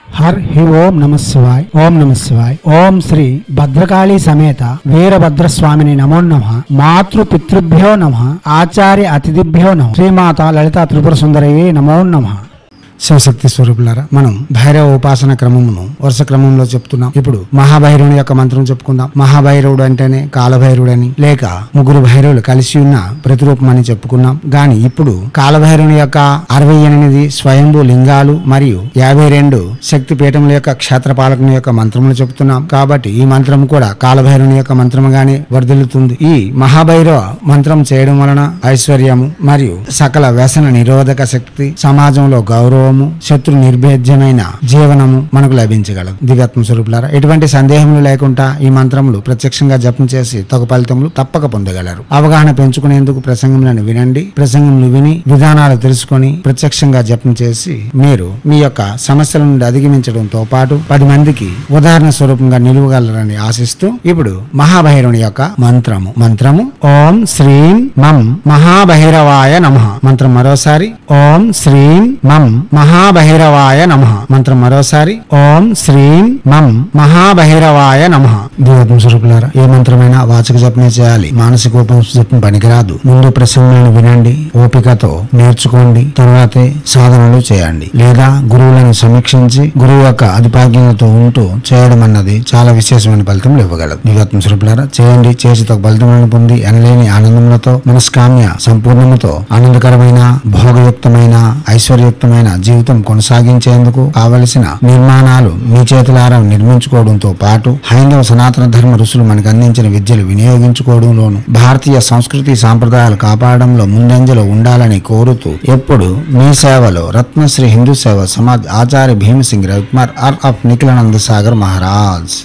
Her హి ఓం నమ శివాయ్. ఓం నమ శివాయ్. ఓం శ్రీ భద్రకాళీ సమేత వీరభద్రస్వామిని నమో నమః. మాతృ పితృభ్యో నమః. ఆచార్య అతిథిభ్యో నమః. శ్రీమాత లలితా త్రిపుర సుందరయే నమో నమః. శివశక్తి స్వరూపులారా, మనం భైరవ ఉపాసన క్రమమును వరుస క్రమంలో చెప్తున్నాం. ఇప్పుడు మహాభైరవుని యొక్క మంత్రం చెప్పుకుందాం. మహాభైరవుడు అంటేనే కాలభైరవుడని లేక ముగ్గురు భైరవులు కలిసి ఉన్న ప్రతిరూపం అని చెప్పుకున్నాం. గాని ఇప్పుడు కాలభైరవుని యొక్క 68 స్వయంభూ లింగాలు మరియు 52 శక్తి పీఠముల యొక్క క్షేత్రపాలకుని యొక్క మంత్రములు చెప్తున్నాం. కాబట్టి ఈ మంత్రం కూడా కాలభైరవుని యొక్క మంత్రముగానే వర్ధిల్లుతుంది. ఈ మహాభైరవ మంత్రం చేయడం వలన ఐశ్వర్యము మరియు సకల వ్యసన నిరోధక శక్తి, సమాజంలో గౌరవం, శత్రు నిర్భేద్యమైన జీవనము మనకు లభించగలదు. దివ్యాత్మ స్వరూపులారా, ఎటువంటి సందేహములు లేకుండా ఈ మంత్రములు ప్రత్యక్షంగా జపం చేసి తగు ఫలితములు తప్పక పొందగలరు. అవగాహన పెంచుకునేందుకు ప్రసంగములను వినండి. ప్రసంగములు విని విధానాలు తెలుసుకొని ప్రత్యక్షంగా జపం చేసి మీరు మీ యొక్క సమస్యల నుండి అధిగమించడంతో పాటు 10 మందికి ఉదాహరణ స్వరూపంగా నిలువగలరని ఆశిస్తూ ఇప్పుడు మహాభైరవుని యొక్క మంత్రము ఓం శ్రీం మం మహాభైరవాయ నమః. మంత్రం మరోసారి ఓం శ్రీం మం మహాభైరవాయ నమః. మంత్రం మరోసారి ఓం శ్రీం మం మహాభైరవాయ నమః. దివ్యాత్మ స్వరూపులారా, ఏ మంత్రమైనా వాచక జపమే చేయాలి. మానసిక జపం పనికిరాదు. ముందు ప్రసంగాలను వినండి, ఓపికతో నేర్చుకోండి, తర్వాతే సాధనలు చేయండి. లేదా గురువులను సమీక్షించి గురువు యొక్క అధిపాగ్యంతో ఉంటూ చేయడం అన్నది చాలా విశేషమైన ఫలితములు ఇవ్వగలదు. దివ్యాత్మ స్వరూపులారా, చేయండి. చేసి తగ్గ ఫలితములను పొంది ఎనలేని ఆనందములతో మనస్కామ్య సంపూర్ణముతో ఆనందకరమైన భోగయుక్తమైన ఐశ్వర్యయుక్తమైన జీవితం కొనసాగించేందుకు కావలసిన నిర్మాణాలు మీ చేతులారా నిర్మించుకోవడంతో పాటు హైందవ సనాతన ధర్మ ఋషులు మనకు అందించిన విద్యలు వినియోగించుకోవడంలోను భారతీయ సంస్కృతి సాంప్రదాయాలు కాపాడడంలో ముందంజలో ఉండాలని కోరుతూ ఎప్పుడు మీ సేవలో రత్నశ్రీ హిందూ సేవ సమాజ్ ఆచార్య భీమసింగ్ రవికుమార్ ఆఫ్ నిఖిలానంద సాగర్ మహారాజ్.